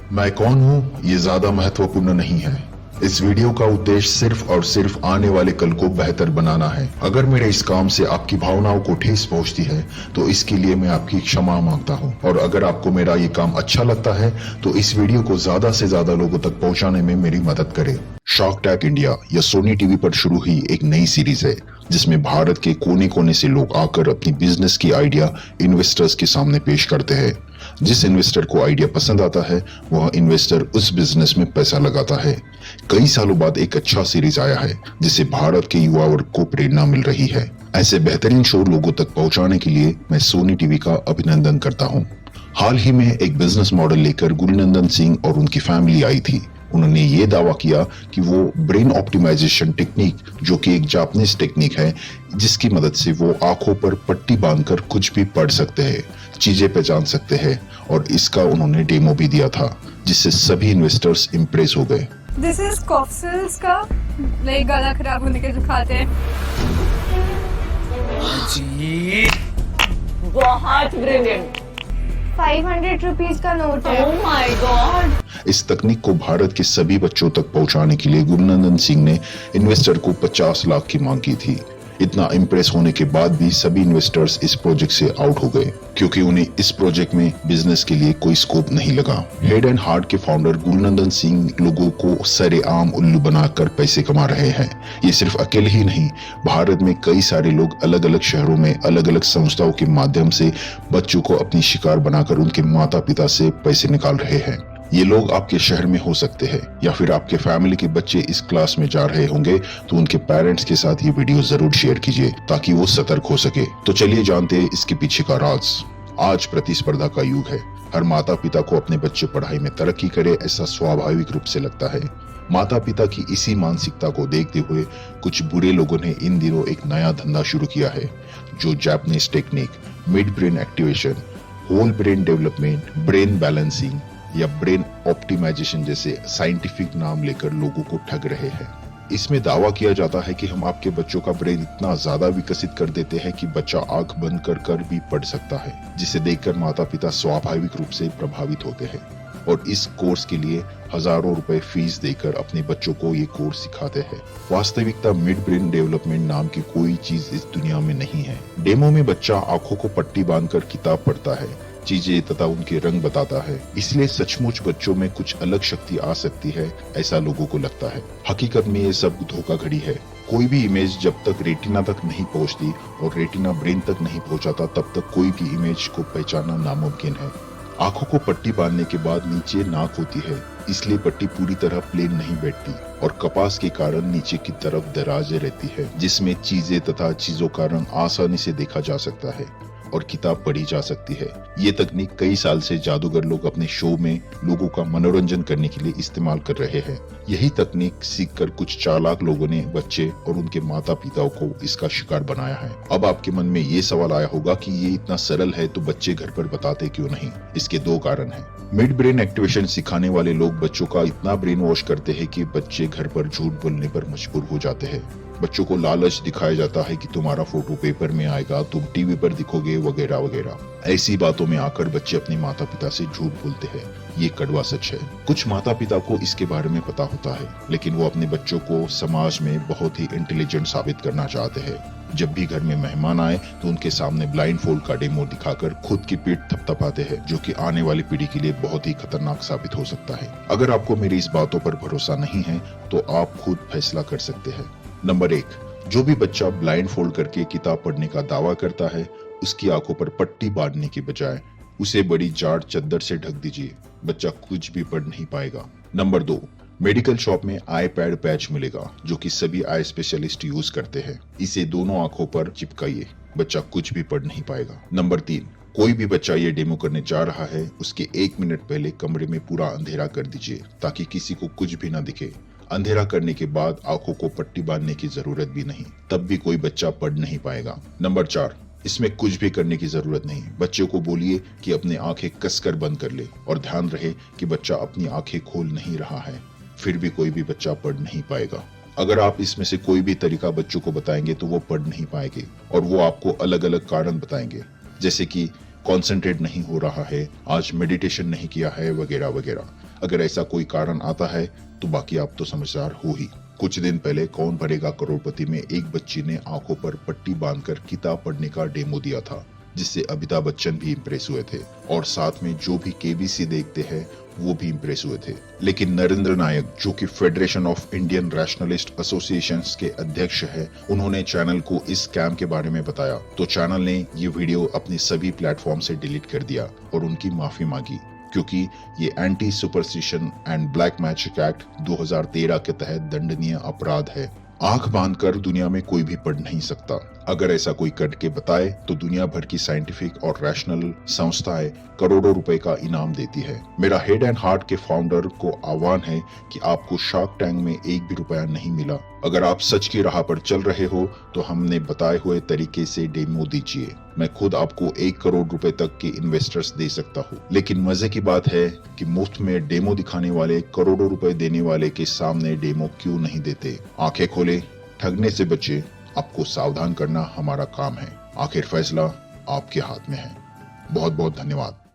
मैं कौन हूँ ये ज्यादा महत्वपूर्ण नहीं है। इस वीडियो का उद्देश्य सिर्फ और सिर्फ आने वाले कल को बेहतर बनाना है। अगर मेरे इस काम से आपकी भावनाओं को ठेस पहुंचती है तो इसके लिए मैं आपकी क्षमा मांगता हूं। और अगर आपको मेरा ये काम अच्छा लगता है तो इस वीडियो को ज्यादा से ज्यादा लोगों तक पहुंचाने में मेरी मदद करें। शार्क टैंक इंडिया या सोनी टीवी पर शुरू हुई एक नई सीरीज है जिसमें भारत के कोने कोने से लोग आकर अपनी बिजनेस की आइडिया इन्वेस्टर्स के सामने पेश करते हैं। जिस इन्वेस्टर को आइडिया पसंद आता है वह इन्वेस्टर उस बिजनेस में पैसा लगाता है। कई सालों बाद एक अच्छा सीरीज आया है जिसे भारत के युवा वर्ग को प्रेरणा मिल रही है। ऐसे बेहतरीन शो लोगों तक पहुंचाने के लिए मैं सोनी टीवी का अभिनंदन करता हूं। हाल ही में एक बिजनेस मॉडल लेकर गुरनंदन सिंह और उनकी फैमिली आई थी। उन्होंने ये दावा किया कि वो ब्रेन ऑप्टिमाइजेशन टेक्निक, जो कि एक जापानीज टेक्निक है जिसकी मदद से वो आंखों पर पट्टी बांधकर कुछ भी पढ़ सकते हैं, चीजें पहचान सकते हैं, और इसका उन्होंने डेमो भी दिया था जिससे सभी इन्वेस्टर्स इम्प्रेस हो गए। दिस इज कॉफ्सिल्स का लाइक गला खराब होने के जो खाते हैं। बहुत ब्रिलियंट। 500 रुपीज का नोट है। Oh my God. इस तकनीक को भारत के सभी बच्चों तक पहुंचाने के लिए गुरनंदन सिंह ने इन्वेस्टर को 50 लाख की मांग की थी। इतना इम्प्रेस होने के बाद भी सभी इन्वेस्टर्स इस प्रोजेक्ट से आउट हो गए क्योंकि उन्हें इस प्रोजेक्ट में बिजनेस के लिए कोई स्कोप नहीं लगा। हेड एंड हार्ट के फाउंडर गुरनंदन सिंह लोगों को सरेआम उल्लू बनाकर पैसे कमा रहे हैं। ये सिर्फ अकेले ही नहीं, भारत में कई सारे लोग अलग अलग शहरों में अलग अलग संस्थाओं के माध्यम से बच्चों को अपनी शिकार बनाकर उनके माता पिता से पैसे निकाल रहे हैं। ये लोग आपके शहर में हो सकते हैं या फिर आपके फैमिली के बच्चे इस क्लास में जा रहे होंगे तो उनके पेरेंट्स के साथ ये वीडियो जरूर शेयर कीजिए ताकि वो सतर्क हो सके। तो चलिए जानते हैं इसके पीछे का राज। आज प्रतिस्पर्धा का युग है। हर माता पिता को अपने बच्चे पढ़ाई में तरक्की करे ऐसा स्वाभाविक रूप से लगता है। माता पिता की इसी मानसिकता को देखते हुए कुछ बुरे लोगों ने इन दिनों एक नया धंधा शुरू किया है जो Japanese technique mid brain activation, whole brain development, brain balancing या ब्रेन ऑप्टिमाइजेशन जैसे साइंटिफिक नाम लेकर लोगों को ठग रहे हैं। इसमें दावा किया जाता है कि हम आपके बच्चों का ब्रेन इतना ज्यादा विकसित कर देते हैं कि बच्चा आंख बंद कर भी पढ़ सकता है, जिसे देखकर माता पिता स्वाभाविक रूप से प्रभावित होते हैं और इस कोर्स के लिए हजारों रुपए फीस देकर अपने बच्चों को ये कोर्स सिखाते हैं। वास्तविकता मिड ब्रेन डेवलपमेंट नाम की कोई चीज इस दुनिया में नहीं है। डेमो में बच्चा आंखों को पट्टी बांधकर किताब पढ़ता है, चीजें तथा उनके रंग बताता है, इसलिए सचमुच बच्चों में कुछ अलग शक्ति आ सकती है ऐसा लोगों को लगता है। हकीकत में ये सब धोखाधड़ी है। कोई भी इमेज जब तक रेटिना तक नहीं पहुंचती और रेटिना ब्रेन तक नहीं पहुंचाता तब तक कोई भी इमेज को पहचानना नामुमकिन है। आंखों को पट्टी बांधने के बाद नीचे नाक होती है, इसलिए पट्टी पूरी तरह प्लेन नहीं बैठती और कपास के कारण नीचे की तरफ दराजें रहती है जिसमें चीजें तथा चीजों का रंग आसानी से देखा जा सकता है और किताब पढ़ी जा सकती है। ये तकनीक कई साल से जादूगर लोग अपने शो में लोगों का मनोरंजन करने के लिए इस्तेमाल कर रहे हैं। यही तकनीक सीखकर कुछ चालाक लोगों ने बच्चे और उनके माता पिताओं को इसका शिकार बनाया है। अब आपके मन में ये सवाल आया होगा कि ये इतना सरल है तो बच्चे घर पर बताते क्यों नहीं? इसके दो कारण हैं। मिड ब्रेन एक्टिवेशन सिखाने वाले लोग बच्चों का इतना ब्रेन वॉश करते हैं कि बच्चे घर पर झूठ बोलने पर मजबूर हो जाते हैं। बच्चों को लालच दिखाया जाता है कि तुम्हारा फोटो पेपर में आएगा, तुम टीवी पर दिखोगे, वगैरह वगैरह। ऐसी बातों में आकर बच्चे अपने माता पिता से झूठ बोलते हैं। ये कड़वा सच है। कुछ माता पिता को इसके बारे में पता होता है लेकिन वो अपने बच्चों को समाज में बहुत ही इंटेलिजेंट साबित करना चाहते हैं। जब भी घर में मेहमान आए तो उनके सामने ब्लाइंड फोल्ड का डेमो दिखाकर खुद की पीठ थपथपाते हैं, जो कि आने वाली पीढ़ी के लिए बहुत ही खतरनाक साबित हो सकता है। अगर आपको मेरी इस बातों पर भरोसा नहीं है तो आप खुद फैसला कर सकते हैं। नंबर 1, जो भी बच्चा ब्लाइंड फोल्ड करके किताब पढ़ने का दावा करता है उसकी आंखों पर पट्टी बांधने की बजाय उसे बड़ी जाड़ चद्दर से ढक दीजिए। बच्चा कुछ भी पढ़ नहीं पाएगा। नंबर 2, मेडिकल शॉप में आई पैड पैच मिलेगा जो कि सभी आई स्पेशलिस्ट यूज करते हैं। इसे दोनों आंखों पर चिपकाइए, बच्चा कुछ भी पढ़ नहीं पाएगा। नंबर 3, कोई भी बच्चा ये डेमो करने जा रहा है उसके 1 मिनट पहले कमरे में पूरा अंधेरा कर दीजिए ताकि किसी को कुछ भी ना दिखे। अंधेरा करने के बाद आंखों को पट्टी बांधने की जरूरत भी नहीं, तब भी कोई बच्चा पढ़ नहीं पाएगा। नंबर 4, इसमें कुछ भी करने की जरूरत नहीं। बच्चे को बोलिए कि अपनी आंखें कसकर बंद कर ले और ध्यान रहे कि बच्चा अपनी आंखें खोल नहीं रहा है, फिर भी कोई भी बच्चा पढ़ नहीं पाएगा। अगर आप इसमें से कोई भी तरीका बच्चों को बताएंगे तो वो पढ़ नहीं पाएंगे और वो आपको अलग अलग कारण बताएंगे, जैसे कि कंसंट्रेट नहीं हो रहा है, आज मेडिटेशन नहीं किया है, वगैरह वगैरह। अगर ऐसा कोई कारण आता है तो बाकी आप तो समझदार हो ही। कुछ दिन पहले कौन बनेगा करोड़पति में एक बच्ची ने आंखों पर पट्टी बांधकर किताब पढ़ने का डेमो दिया था, जिससे अमिताभ बच्चन भी इम्प्रेस हुए थे और साथ में जो भी केबीसी देखते हैं वो भी इम्प्रेस हुए थे। लेकिन नरेंद्र नायक, जो कि federation of Indian rationalist associations के अध्यक्ष है, उन्होंने चैनल को इस स्कैम के बारे में बताया तो चैनल ने ये वीडियो अपने सभी प्लेटफॉर्म से डिलीट कर दिया और उनकी माफी मांगी, क्योंकि ये anti superstition and black magic act 2013 के तहत दंडनीय अपराध है। आंख बांधकर दुनिया में कोई भी पढ़ नहीं सकता। अगर ऐसा कोई करके बताए तो दुनिया भर की साइंटिफिक और रैशनल संस्थाएं करोड़ों रुपए का इनाम देती है। मेरा हेड एंड हार्ट के फाउंडर को आह्वान है कि आपको शार्क टैंक में एक भी रुपया नहीं मिला। अगर आप सच की राह पर चल रहे हो तो हमने बताए हुए तरीके से डेमो दीजिए। मैं खुद आपको 1 करोड़ रुपए तक के इन्वेस्टर्स दे सकता हूँ। लेकिन मजे की बात है कि मुफ्त में डेमो दिखाने वाले करोड़ों रुपए देने वाले के सामने डेमो क्यों नहीं देते। आंखें खोले, ठगने से बचे, आपको सावधान करना हमारा काम है। आखिर फैसला आपके हाथ में है। बहुत बहुत धन्यवाद।